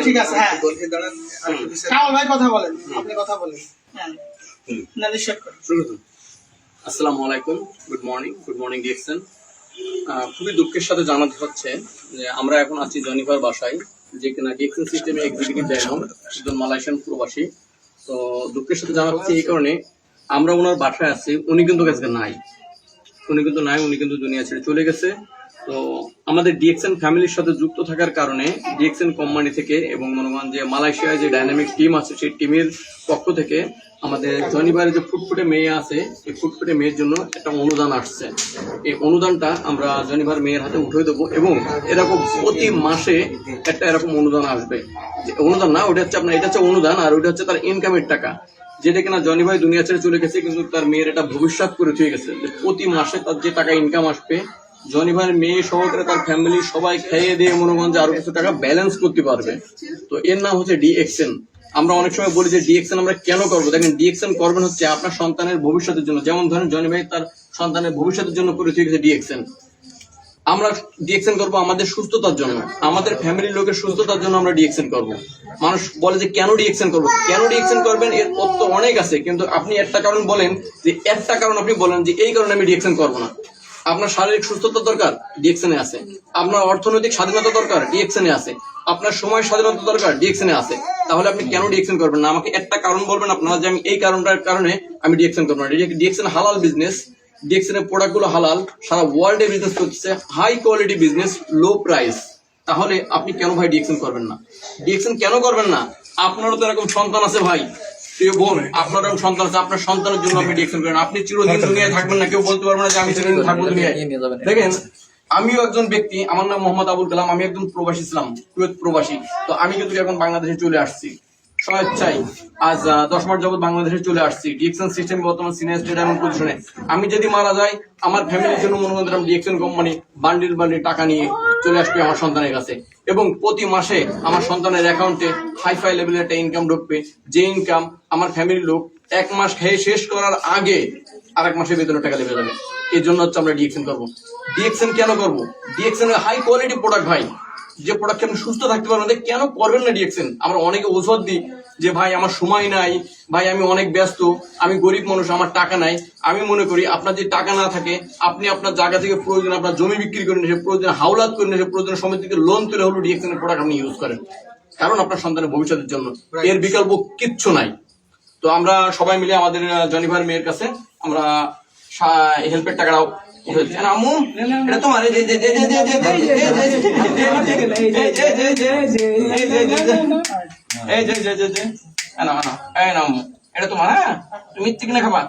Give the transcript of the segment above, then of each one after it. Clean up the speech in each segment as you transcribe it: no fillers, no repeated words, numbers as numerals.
ঠিক আছে, হ্যাঁ কামাল ভাই কথা বলেন, আপনি কথা বলেন। হ্যাঁ না নিশ্চয় আসসালামু আলাইকুম, গুড মর্নিং ডিএক্সএন। খুবই দুঃখের সাথে জানাতে হচ্ছে যে আমরা এখন আছি জনিফার বাসায়, যে কিনা ডিএক্সএন সিস্টেমে এক্সিকিউটিভ ডায়মন্ড, একজন মালয়েশিয়ান প্রবাসী। তো দুঃখের সাথে জানাচ্ছি এই কারণে, আমরা ওনার বাসায় আছি, উনি কিন্তু আজকে নাই, উনি কিন্তু দুনিয়া ছেড়ে চলে গেছে। তো আমাদের ডিএক্সএন ফ্যামিলির সাথে যুক্ত থাকার কারণে ডিএক্সএন কোম্পানি থেকে এবং মনে করেন যে মালয়েশিয়ায় যে ডাইনামিক টিম আছে সেই টিমের পক্ষ থেকে আমাদের জনিবারের যে ফুটফুটে মেয়ে আছে, এই ফুটফুটে মেয়ের জন্য একটা অনুদান আসছে। এই অনুদানটা আমরা জনিবার মেয়ের হাতে উঠে দেবো এবং এরকম প্রতি মাসে একটা এরকম অনুদান আসবে। অনুদান না, ওটা হচ্ছে আপনার, এটা হচ্ছে অনুদান, আর ওটা হচ্ছে তার ইনকামের টাকা, যেটা কিনা জনি ভাই দুনিয়া ছেড়ে চলে গেছে, কিন্তু তার মেয়ের এটা ভবিষ্যৎ করে থুয়ে গেছে যে প্রতি মাসে তার যে টাকা ইনকাম আসবে, জনি ভাইয়ের মেয়ে সহকারে তার ফ্যামিলি সবাই খেয়ে দিয়ে মনে করেন যে আরো কিছু টাকা ব্যালেন্স করতে পারবে। তো এর নাম হচ্ছে ডিএক্সএন। আমরা অনেক সময় বলি যে ডিএক্সএন আমরা কেন করবো, দেখেন ডিএক্সএন করবেন হচ্ছে আপনার সন্তানের ভবিষ্যতের জন্য। যেমন ধরেন জনি ভাই তার সন্তানের ভবিষ্যতের জন্য করে থুয়ে গেছে ডিএক্সএন। আমরা ডিএক্সএন করবো আমাদের সুস্থতার জন্য, আমাদের ফ্যামিলির লোকের সুস্থতার জন্য আমরা ডিএক্সএন করবো। মানুষ বলে যে কেন ডিএক্সএন করবো, কেন ডিএক্সএন করবেন, এর তথ্য অনেক আছে, কিন্তু আপনি একটা কারণ বলেন, যে একটা কারণ আপনি বলেন যে এই কারণে আমি ডিএক্সএন করবো না। আপনার শারীরিক সুস্থতা দরকার, ডিএক্সএনে আছে। আপনার অর্থনৈতিক স্বাধীনতা দরকার, ডিএক্সএনে আছে। আপনার সময় স্বাধীনতা দরকার, ডিএক্সএনে আছে। তাহলে আপনি কেন ডিএক্সএন করবেন না? আমাকে একটা কারণ বলবেন আপনারা যে আমি এই কারণটার কারণে আমি ডিএক্সএন করবো না। ডিএক্সএন হালাল বিজনেস, ডিএক্সএন এর প্রোডাক্ট গুলো হালাল, সারা ওয়ার্ল্ডে বিজনেস করতেছে, high quality business, low price. তাহলে আপনি কেন ভাই ডিএক্সএন করবেন না? ডিএক্সএন কেন করবেন না? আপনারও তো এরকম সন্তান আছে ভাই, প্রিয় বোন, আপনার এরকম সন্তান আছে, আপনার সন্তানের জন্য আপনি ডিএক্সএন করেন। আপনি চিরদিন দুনিয়ায় থাকবেন না, কেউ বলতে পারবে না যে আমি চিরদিন থাকবো দুনিয়ায়। দেখেন, আমিও একজন ব্যক্তি, আমার নাম মোহাম্মদ আবুল কালাম, আমি একজন প্রবাসী ছিলাম, কুয়েত প্রবাসী। তো আমি কিন্তু এখন বাংলাদেশে চলে আসছি স্বেচ্ছায়, আজ 10 মাস যাবত বাংলাদেশে চলে আসছি ডিএক্সএন সিস্টেম বর্তমান সিনিয়র স্টেডিয়াম পজিশনে। আমি যদি মারা যাই, আমার ফ্যামিলির জন্য মনে করেন ডিএক্সএন কোম্পানি বান্ডিল টাকা নিয়ে চলে আসবে আমার সন্তানের কাছে, এবং প্রতি মাসে আমার সন্তানের অ্যাকাউন্টে হাইফাই লেভেলের একটা ইনকাম ঢুকবে, যে ইনকাম আমার ফ্যামিলির লোক 1 মাস খেয়ে শেষ করার আগে আরেক মাসের বেতনের টাকা দেবে যাবে। এই জন্য হচ্ছে আমরা ডিএক্সএন করবো। ডিএক্সএন কেন করবো? ডিএক্সএন হাই কোয়ালিটি প্রোডাক্ট ভাই, যে প্রোডাক্ট আপনি সুস্থ থাকতে পারবেন, কেন করবেন না ডিএক্সএন? আমরা অনেকে ঔষধ দিই যে ভাই আমার সময় নাই, ভাই আমি অনেক ব্যস্ত, আমি গরিব মানুষ, আমার টাকা নাই। আমি মনে করি আপনার যে টাকা না থাকে, আপনি আপনার জায়গা থেকে প্রয়োজন আপনার জমি বিক্রি করে নিয়ে, প্রয়োজন হাওলাত করে নিয়ে, প্রয়োজন সময় থেকে লোন তুলে হলো ডিএক্সএন এর প্রোডাক্ট আপনি ইউজ করেন, কারণ আপনার সন্তানের ভবিষ্যতের জন্য। এর বিকল্প কিচ্ছু নাই। তো আমরা সবাই মিলে আমাদের জনিভার মেয়ের কাছে আমরা হেল্পের টাকাটাও আম্মু, এটা তোমার, এটা তোমার। হ্যাঁ, তুমি মিথ্যে কিনে খাবা,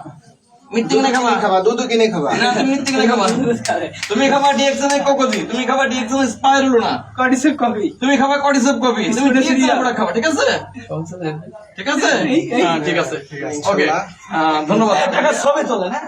দুধ কিনে খাবা, তুমি খাবা ডিএক্সএন এর কোকোজি, তুমি খাবা ডিএক্সএন এর স্পাইরুলনা, কডিসেপ কফি, তুমি খাবা কডিসেপ কফি, তুমি ডিএক্সএন প্রোডাক্ট খাবা। ঠিক আছে, ঠিক আছে, ঠিক আছে, ওকে, ধন্যবাদ। সবে চলে না।